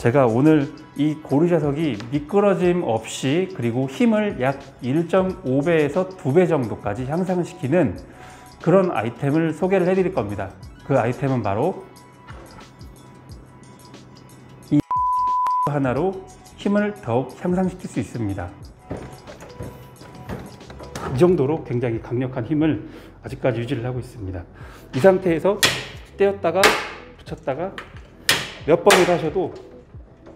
제가 오늘 이 고리 자석이 미끄러짐 없이 그리고 힘을 약 1.5배에서 2배 정도까지 향상을 시키는 그런 아이템을 소개를 해드릴 겁니다. 그 아이템은 바로 이 하나로 힘을 더욱 향상시킬 수 있습니다. 이 정도로 굉장히 강력한 힘을 아직까지 유지를 하고 있습니다. 이 상태에서 떼었다가 붙였다가 몇 번을 하셔도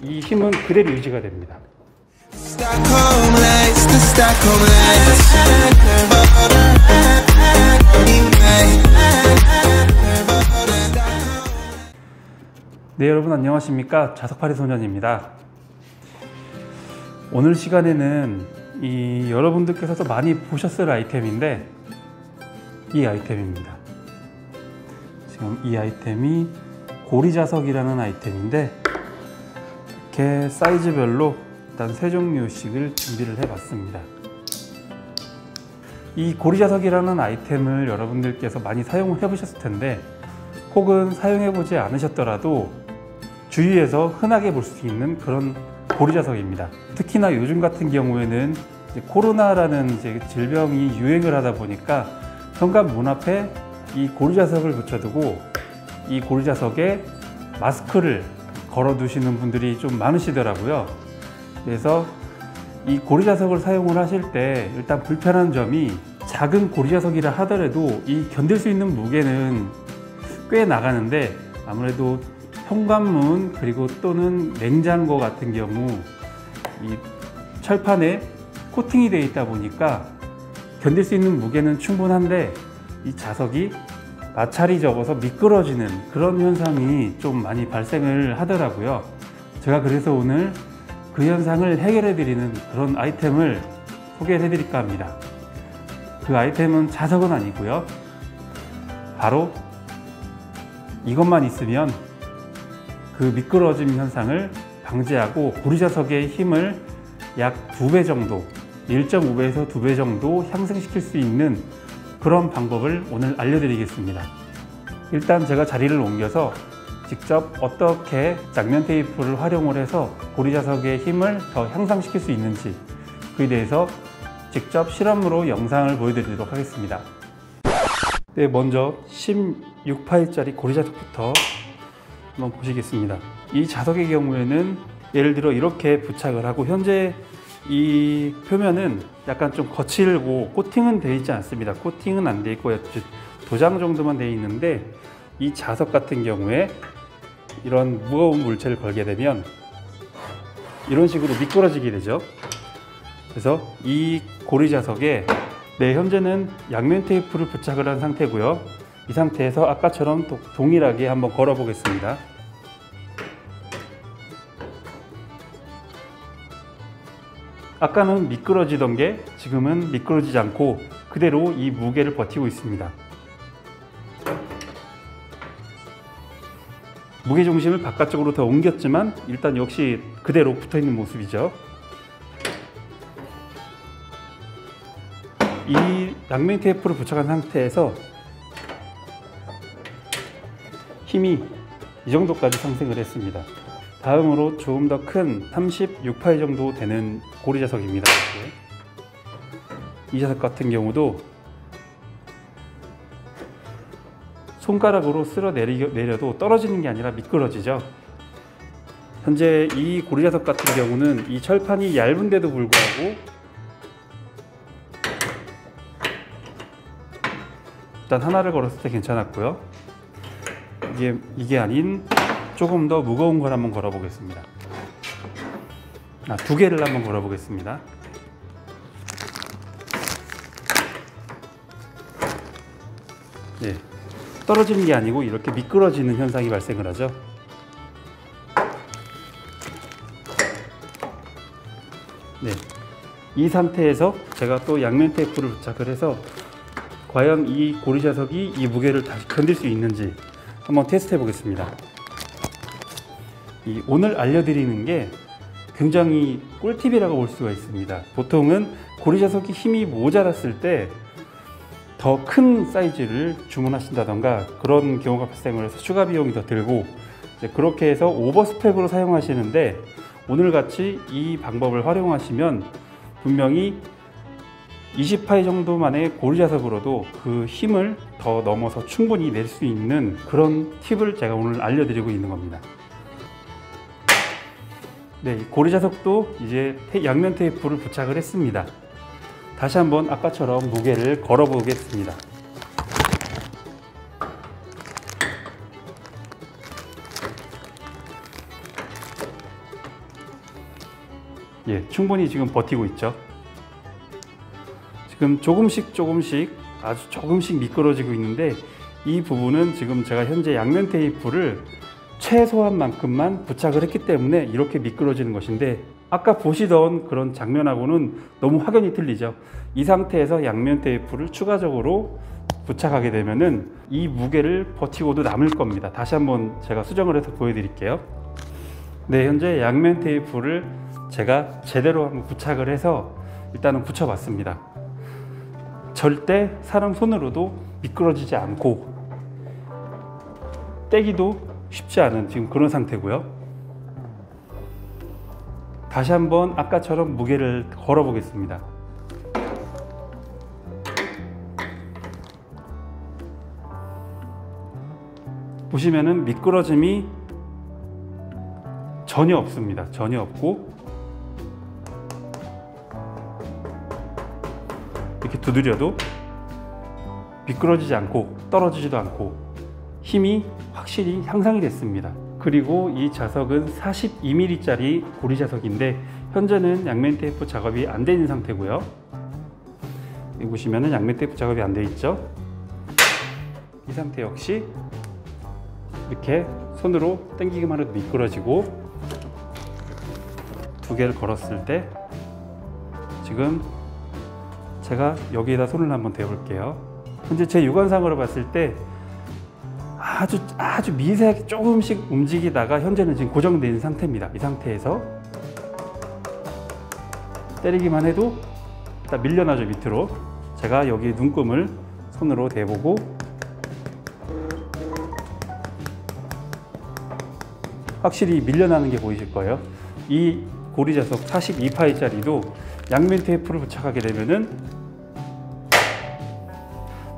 이 힘은 그대로 유지가 됩니다. 네, 여러분 안녕하십니까? 자석팔이 소년입니다. 오늘 시간에는 여러분들께서도 많이 보셨을 아이템인데 이 아이템입니다. 지금 이 아이템이 고리 자석이라는 아이템인데 이렇게 사이즈별로 일단 3종류씩을 준비를 해봤습니다. 이 고리 자석이라는 아이템을 여러분들께서 많이 사용을 해보셨을 텐데 혹은 사용해보지 않으셨더라도 주위에서 흔하게 볼 수 있는 그런 고리 자석입니다. 특히나 요즘 같은 경우에는 코로나라는 질병이 유행을 하다 보니까 현관 문 앞에 이 고리 자석을 붙여두고 이 고리 자석에 마스크를 걸어 두시는 분들이 좀 많으시더라고요. 그래서 이 고리 자석을 사용을 하실 때 일단 불편한 점이 작은 고리 자석이라 하더라도 이 견딜 수 있는 무게는 꽤 나가는데 아무래도 현관문 그리고 또는 냉장고 같은 경우 이 철판에 코팅이 되어 있다 보니까 견딜 수 있는 무게는 충분한데 이 자석이 마찰이 적어서 미끄러지는 그런 현상이 좀 많이 발생을 하더라고요. 제가 그래서 오늘 그 현상을 해결해 드리는 그런 아이템을 소개해 드릴까 합니다. 그 아이템은 자석은 아니고요. 바로 이것만 있으면 그 미끄러짐 현상을 방지하고 고리 자석의 힘을 약 2배 정도 1.5배에서 2배 정도 향상시킬 수 있는 그런 방법을 오늘 알려드리겠습니다. 일단 제가 자리를 옮겨서 직접 어떻게 양면 테이프를 활용을 해서 고리 자석의 힘을 더 향상시킬 수 있는지 그에 대해서 직접 실험으로 영상을 보여드리도록 하겠습니다. 네, 먼저 16파일짜리 고리 자석부터 한번 보시겠습니다. 이 자석의 경우에는 예를 들어 이렇게 부착을 하고 현재 이 표면은 약간 좀 거칠고 코팅은 되어 있지 않습니다. 코팅은 안 되어 있고 도장 정도만 되어 있는데 이 자석 같은 경우에 이런 무거운 물체를 걸게 되면 이런 식으로 미끄러지게 되죠. 그래서 이 고리 자석에 현재는 양면 테이프를 부착을 한 상태고요. 이 상태에서 아까처럼 동일하게 한번 걸어 보겠습니다. 아까는 미끄러지던 게 지금은 미끄러지지 않고 그대로 이 무게를 버티고 있습니다. 무게중심을 바깥쪽으로 더 옮겼지만 일단 역시 그대로 붙어있는 모습이죠. 이 양면 테이프를 부착한 상태에서 힘이 이 정도까지 상승을 했습니다. 다음으로 조금 더 큰 36파일 정도 되는 고리 자석입니다. 이 자석 같은 경우도 손가락으로 쓸어 내려도 떨어지는 게 아니라 미끄러지죠. 현재 이 고리 자석 같은 경우는 이 철판이 얇은데도 불구하고 일단 하나를 걸었을 때 괜찮았고요. 이게 아닌 조금 더 무거운 걸 한번 걸어 보겠습니다. 2개를 한번 걸어 보겠습니다. 네, 떨어지는 게 아니고 이렇게 미끄러지는 현상이 발생을 하죠. 네, 이 상태에서 제가 또 양면 테이프를 부착을 해서 과연 이 고리 자석이 이 무게를 다시 견딜 수 있는지 한번 테스트 해 보겠습니다. 오늘 알려드리는 게 굉장히 꿀팁이라고 볼 수가 있습니다. 보통은 고리 자석이 힘이 모자랐을 때 더 큰 사이즈를 주문하신다던가 그런 경우가 발생을 해서 추가 비용이 더 들고 그렇게 해서 오버스펙으로 사용하시는데, 오늘같이 이 방법을 활용하시면 분명히 20파이 정도만의 고리 자석으로도 그 힘을 더 넘어서 충분히 낼 수 있는 그런 팁을 제가 오늘 알려드리고 있는 겁니다. 네, 고리 자석도 이제 양면 테이프를 부착을 했습니다. 다시 한번 아까처럼 무게를 걸어 보겠습니다. 예, 충분히 지금 버티고 있죠. 지금 조금씩 아주 조금씩 미끄러지고 있는데, 이 부분은 지금 제가 현재 양면 테이프를 최소한 만큼만 부착을 했기 때문에 이렇게 미끄러지는 것인데, 아까 보시던 그런 장면하고는 너무 확연히 틀리죠. 이 상태에서 양면 테이프를 추가적으로 부착하게 되면은 이 무게를 버티고도 남을 겁니다. 다시 한번 제가 수정을 해서 보여드릴게요. 네, 현재 양면 테이프를 제가 제대로 한번 부착을 해서 일단은 붙여봤습니다. 절대 사람 손으로도 미끄러지지 않고 떼기도 쉽지 않은 지금 그런 상태고요. 다시 한번 아까처럼 무게를 걸어 보겠습니다. 보시면은 미끄러짐이 전혀 없습니다. 전혀 없고, 이렇게 두드려도 미끄러지지 않고 떨어지지도 않고 힘이 확실히 향상이 됐습니다. 그리고 이 자석은 42mm 짜리 고리 자석인데, 현재는 양면 테이프 작업이 안 되는 상태고요. 여기 보시면은 양면 테이프 작업이 안 돼 있죠. 이 상태 역시 이렇게 손으로 당기기만 해도 미끄러지고, 두 개를 걸었을 때 지금 제가 여기에다 손을 한번 대볼게요. 현재 제 육안상으로 봤을 때 아주 미세하게 조금씩 움직이다가 현재는 지금 고정된 상태입니다. 이 상태에서 때리기만 해도 일단 밀려나죠, 밑으로. 제가 여기 눈금을 손으로 대보고 확실히 밀려나는 게 보이실 거예요. 이 고리 자석 42파이 짜리도 양면 테이프를 부착하게 되면은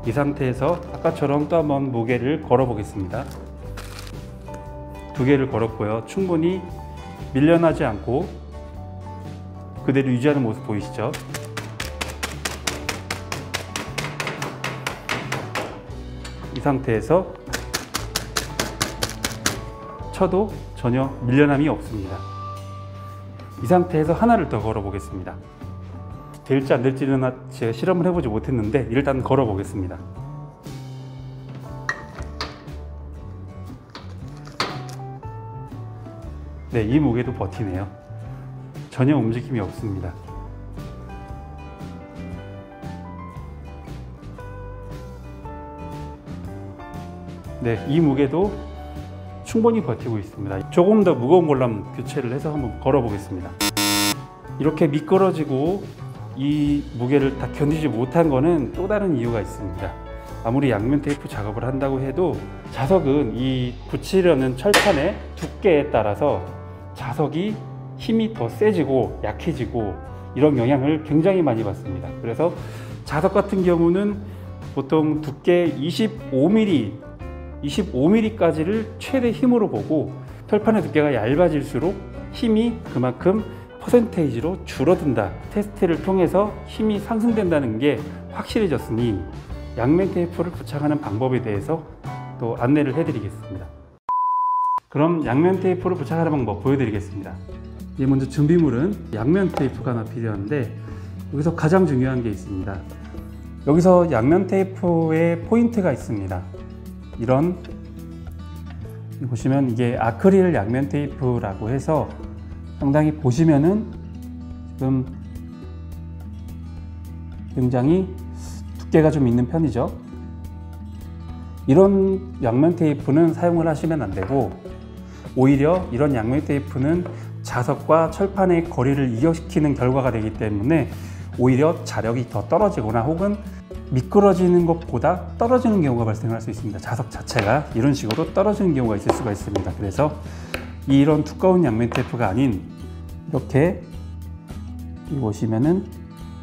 이 상태에서 아까처럼 또 한번 무게를 걸어 보겠습니다. 두 개를 걸었고요. 충분히 밀려나지 않고 그대로 유지하는 모습 보이시죠? 이 상태에서 쳐도 전혀 밀려남이 없습니다. 이 상태에서 하나를 더 걸어 보겠습니다. 될지 안 될지는 제가 실험을 해보지 못했는데 일단 걸어 보겠습니다. 네, 이 무게도 버티네요. 전혀 움직임이 없습니다. 네, 이 무게도 충분히 버티고 있습니다. 조금 더 무거운 걸로 한번 교체를 해서 한번 걸어 보겠습니다. 이렇게 미끄러지고 이 무게를 다 견디지 못한 거는 또 다른 이유가 있습니다. 아무리 양면 테이프 작업을 한다고 해도 자석은 이 붙이려는 철판의 두께에 따라서 자석이 힘이 더 세지고 약해지고 이런 영향을 굉장히 많이 받습니다. 그래서 자석 같은 경우는 보통 두께 25mm까지를 최대 힘으로 보고, 철판의 두께가 얇아질수록 힘이 그만큼 퍼센테이지로 줄어든다, 테스트를 통해서 힘이 상승된다는 게 확실해졌으니 양면 테이프를 부착하는 방법에 대해서 또 안내를 해드리겠습니다. 그럼 양면 테이프를 부착하는 방법 보여드리겠습니다. 먼저 준비물은 양면 테이프가 하나 필요한데, 여기서 가장 중요한 게 있습니다. 여기서 양면 테이프의 포인트가 있습니다. 이런, 보시면 이게 아크릴 양면 테이프라고 해서 상당히 보시면은 지금 굉장히 두께가 좀 있는 편이죠. 이런 양면 테이프는 사용을 하시면 안 되고, 오히려 이런 양면 테이프는 자석과 철판의 거리를 이격시키는 결과가 되기 때문에 오히려 자력이 더 떨어지거나 혹은 미끄러지는 것보다 떨어지는 경우가 발생할 수 있습니다. 자석 자체가 이런 식으로 떨어지는 경우가 있을 수가 있습니다. 그래서 이런 두꺼운 양면 테이프가 아닌 이렇게 보시면은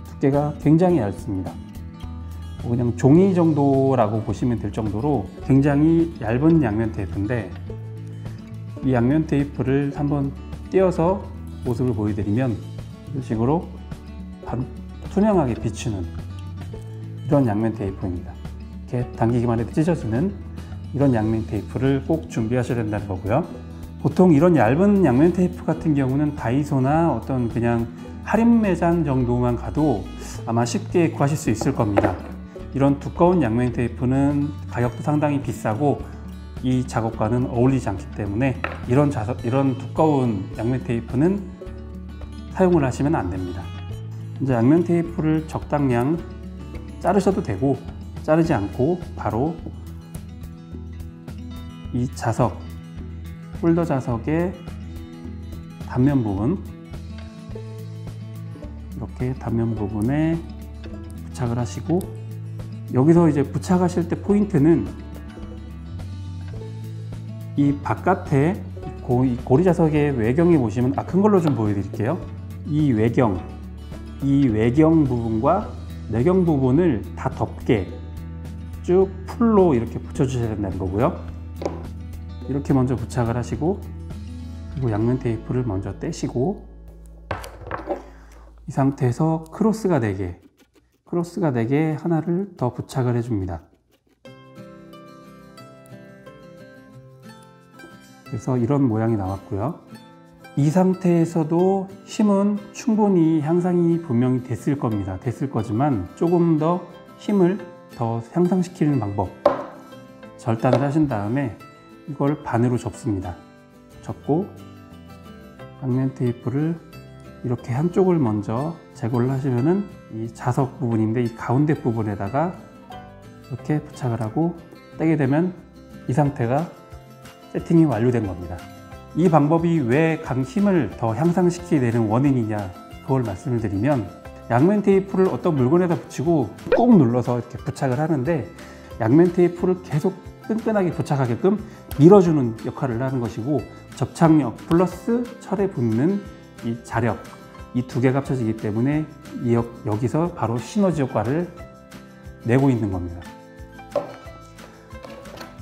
두께가 굉장히 얇습니다. 그냥 종이 정도라고 보시면 될 정도로 굉장히 얇은 양면 테이프인데, 이 양면 테이프를 한번 띄어서 모습을 보여드리면 이런 식으로 투명하게 비추는 이런 양면 테이프입니다. 이렇게 당기기만 해도 찢어지는 이런 양면 테이프를 꼭 준비하셔야 된다는 거고요. 보통 이런 얇은 양면 테이프 같은 경우는 다이소나 어떤 그냥 할인 매장 정도만 가도 아마 쉽게 구하실 수 있을 겁니다. 이런 두꺼운 양면 테이프는 가격도 상당히 비싸고 이 작업과는 어울리지 않기 때문에 이런 두꺼운 양면 테이프는 사용을 하시면 안 됩니다. 이제 양면 테이프를 적당량 자르셔도 되고, 자르지 않고 바로 이 자석, 홀더 자석의 단면 부분, 이렇게 단면 부분에 부착을 하시고, 여기서 이제 부착하실 때 포인트는 이 바깥에 고리 자석의 외경에 보시면, 큰 걸로 좀 보여드릴게요. 이 외경 부분과 내경 부분을 다 덮게 쭉 풀로 이렇게 붙여주셔야 된다는 거고요. 이렇게 먼저 부착을 하시고, 그리고 양면 테이프를 먼저 떼시고, 이 상태에서 크로스가 4개 하나를 더 부착을 해줍니다. 그래서 이런 모양이 나왔고요. 이 상태에서도 힘은 충분히 향상이 분명히 됐을 겁니다. 됐을 거지만 조금 더 힘을 더 향상시키는 방법, 절단을 하신 다음에 이걸 반으로 접습니다. 접고 양면 테이프를 이렇게 한쪽을 먼저 제거를 하시면은 이 자석 부분인데, 이 가운데 부분에다가 이렇게 부착을 하고 떼게 되면 이 상태가 세팅이 완료된 겁니다. 이 방법이 왜 힘을 더 향상시키게 되는 원인이냐, 그걸 말씀을 드리면, 양면 테이프를 어떤 물건에다 붙이고 꾹 눌러서 이렇게 부착을 하는데, 양면 테이프를 계속 끈끈하게 부착하게끔 밀어주는 역할을 하는 것이고, 접착력 플러스 철에 붙는 이 자력, 이 두 개가 합쳐지기 때문에 여기서 바로 시너지 효과를 내고 있는 겁니다.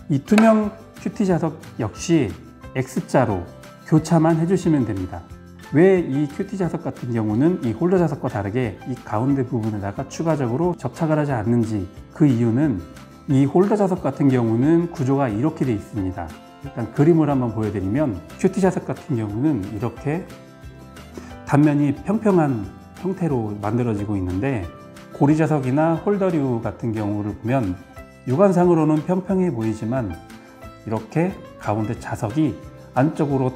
이 투명 큐티 자석 역시 X자로 교차만 해주시면 됩니다. 왜 이 큐티 자석 같은 경우는 이 홀더 자석과 다르게 이 가운데 부분에다가 추가적으로 접착을 하지 않는지, 그 이유는 이 홀더 자석 같은 경우는 구조가 이렇게 되어 있습니다. 일단 그림을 한번 보여드리면, 큐티 자석 같은 경우는 이렇게 단면이 평평한 형태로 만들어지고 있는데, 고리 자석이나 홀더류 같은 경우를 보면 육안상으로는 평평해 보이지만 이렇게 가운데 자석이 안쪽으로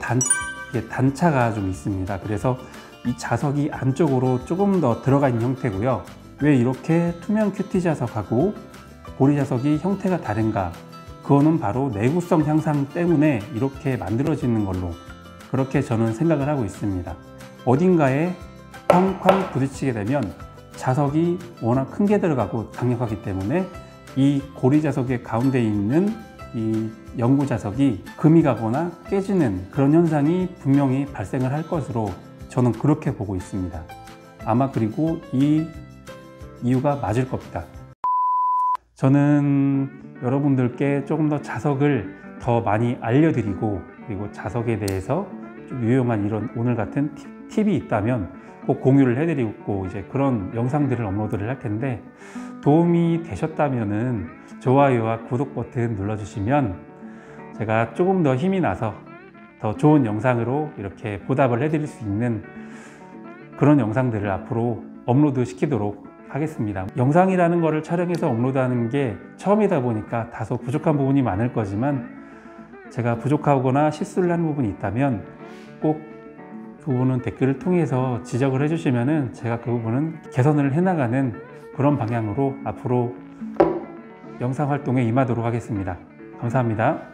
단차가 좀 있습니다. 그래서 이 자석이 안쪽으로 조금 더 들어가 있는 형태고요. 왜 이렇게 투명 큐티 자석하고 고리 자석이 형태가 다른가? 그거는 바로 내구성 향상 때문에 이렇게 만들어지는 걸로, 그렇게 저는 생각을 하고 있습니다. 어딘가에 쾅쾅 부딪히게 되면 자석이 워낙 큰 게 들어가고 강력하기 때문에 이 고리 자석의 가운데 있는 이 연구 자석이 금이 가거나 깨지는 그런 현상이 분명히 발생을 할 것으로 저는 그렇게 보고 있습니다. 아마 그리고 이 이유가 맞을 겁니다. 저는 여러분들께 조금 더 자석을 더 많이 알려드리고, 그리고 자석에 대해서 좀 유용한 이런 오늘 같은 팁이 있다면 꼭 공유를 해드리고, 이제 그런 영상들을 업로드를 할 텐데, 도움이 되셨다면은 좋아요와 구독 버튼 눌러주시면 제가 조금 더 힘이 나서 더 좋은 영상으로 이렇게 보답을 해드릴 수 있는 그런 영상들을 앞으로 업로드 시키도록 하겠습니다. 영상이라는 거를 촬영해서 업로드하는 게 처음이다 보니까 다소 부족한 부분이 많을 거지만, 제가 부족하거나 실수를 하는 부분이 있다면 꼭 그 부분은 댓글을 통해서 지적을 해주시면은 제가 그 부분은 개선을 해나가는 그런 방향으로 앞으로 영상 활동에 임하도록 하겠습니다. 감사합니다.